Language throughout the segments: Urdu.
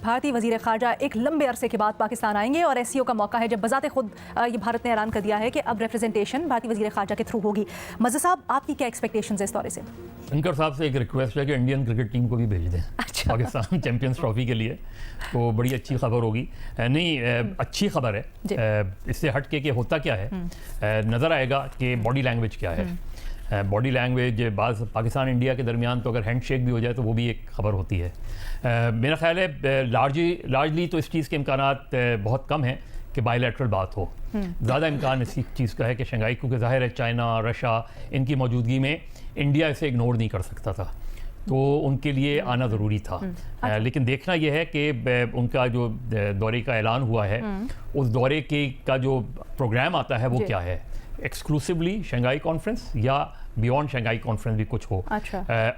بھارتی وزیر خارجہ ایک لمبے عرصے کے بعد پاکستان آئیں گے اور ایس سی او کا موقع ہے جب بذات خود یہ بھارت نے اعلان کر دیا ہے کہ اب ریپرزنٹیشن بھارتی وزیر خارجہ کے تھرو ہوگی. مزہ صاحب آپ کی کیا ایکسپیکٹیشنز ہے اس دورے سے؟ شنکر صاحب سے ایک ریکویسٹ ہے کہ انڈین کرکٹ ٹیم کو بھی بھیج دیں پاکستان چیمپئنز ٹرافی کے لیے, تو بڑی اچھی خبر ہوگی. نہیں, اچھی خبر ہے. اس سے ہٹ کے کہ ہوتا کیا ہے, نظر آئے گا کہ باڈی لینگویج کیا ہے. باڈی لینگویج بعض پاکستان انڈیا کے درمیان تو اگر ہینڈ شیک بھی ہو جائے تو وہ بھی ایک خبر ہوتی ہے. میرا خیال ہے لارجلی تو اس چیز کے امکانات بہت کم ہیں کہ بائی لیٹرل بات ہو. زیادہ امکان اسی چیز کا ہے کہ شنگھائی, کیونکہ ظاہر ہے چائنا, رشیا, ان کی موجودگی میں انڈیا اسے اگنور نہیں کر سکتا تھا, تو ان کے لیے آنا ضروری تھا. لیکن دیکھنا یہ ہے کہ ان کا جو دورے کا اعلان ہوا ہے, اس دورے کا جو پروگرام آتا ہے وہ کیا ہے. ایکسکلوسیولی شنگھائی کانفرنس یا بیونڈ شنگھائی کانفرنس بھی کچھ ہو,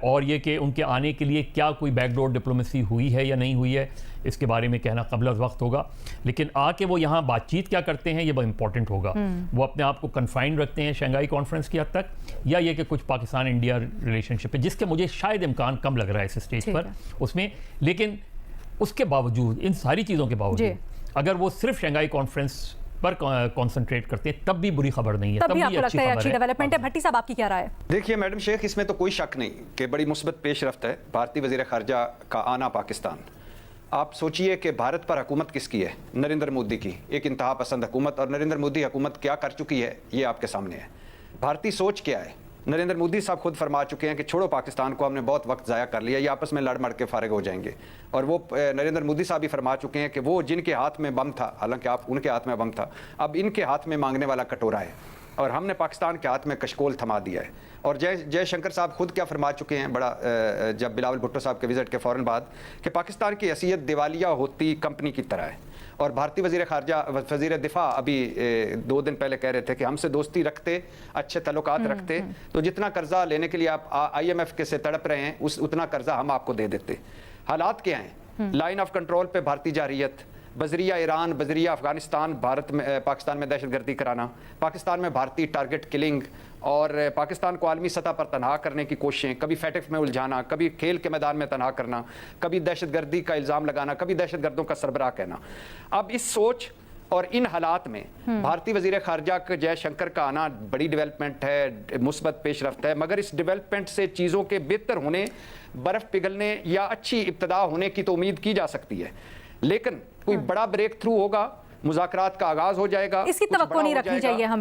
اور یہ کہ ان کے آنے کے لیے کیا کوئی بیک ڈور ڈپلومیسی ہوئی ہے یا نہیں ہوئی ہے, اس کے بارے میں کہنا قبل از وقت ہوگا. لیکن آ کے وہ یہاں بات چیت کیا کرتے ہیں یہ بہت امپورٹنٹ ہوگا. وہ اپنے آپ کو کنفائنڈ رکھتے ہیں شنگھائی کانفرنس کی حد تک, یا یہ کہ کچھ پاکستان انڈیا ریلیشن شپ ہے جس کے مجھے شاید امکان کم لگ رہا ہے اس اسٹیج پر اس میں. لیکن اس کے باوجود, ان ساری چیزوں کے باوجود اگر وہ صرف شنگھائی کانفرنس پر کانسنٹریٹ کرتے ہیں تب بھی بری خبر نہیں ہے, تب بھی آپ کو لگتا ہے اچھی ڈیولپمنٹ ہے. بھٹی صاحب آپ کی کیا رائے ہے؟ دیکھیے میڈم شیخ, اس میں تو کوئی شک نہیں کہ بڑی مثبت پیش رفت ہے بھارتی وزیر خارجہ کا آنا پاکستان. آپ سوچئے کہ بھارت پر حکومت کس کی ہے؟ نریندر مودی کی, ایک انتہا پسند حکومت. اور نریندر مودی حکومت کیا کر چکی ہے یہ آپ کے سامنے ہے. بھارتی سوچ کیا ہے؟ نریندر مودی صاحب خود فرما چکے ہیں کہ چھوڑو پاکستان کو, ہم نے بہت وقت ضائع کر لیا, یہ آپس میں لڑ مڑ کے فارغ ہو جائیں گے. اور وہ نریندر مودی صاحب بھی فرما چکے ہیں کہ وہ جن کے ہاتھ میں بم تھا, حالانکہ آپ ان کے ہاتھ میں بم تھا, اب ان کے ہاتھ میں مانگنے والا کٹورا ہے, اور ہم نے پاکستان کے ہاتھ میں کشکول تھما دیا ہے. اور جے شنکر صاحب خود کیا فرما چکے ہیں بڑا, جب بلاول بھٹو صاحب کے وزٹ کے فوراً بعد, کہ پاکستان کی حیثیت دیوالیہ ہوتی کمپنی کی طرح ہے. اور بھارتی وزیر خارجہ, وزیر دفاع ابھی 2 دن پہلے کہہ رہے تھے کہ ہم سے دوستی رکھتے, اچھے تعلقات رکھتے تو جتنا قرضہ لینے کے لیے آپ IMF کے سے تڑپ رہے ہیں اتنا قرضہ ہم آپ کو دے دیتے. حالات کیا ہیں؟ لائن آف کنٹرول پہ بھارتی جارحیت, بذریعہ ایران, بذریعہ افغانستان پاکستان میں دہشت گردی کرانا, پاکستان میں بھارتی ٹارگٹ کلنگ, اور پاکستان کو عالمی سطح پر تنہا کرنے کی کوششیں, کبھی فیٹف میں الجھانا, کبھی کھیل کے میدان میں تنہا کرنا, کبھی دہشت گردی کا الزام لگانا, کبھی دہشت گردوں کا سربراہ کہنا. اب اس سوچ اور ان حالات میں بھارتی وزیر خارجہ کے جے شنکر کا آنا بڑی ڈیولپمنٹ ہے, مثبت پیش رفت ہے. مگر اس ڈیولپمنٹ سے چیزوں کے بہتر ہونے, برف پگھلنے یا اچھی ابتدا ہونے کی تو امید کی جا سکتی ہے. لیکن کوئی بڑا بریک تھرو ہوگا, مذاکرات کا آغاز ہو جائے گا, اس کی توقع نہیں رکھنی چاہیے ہمیں.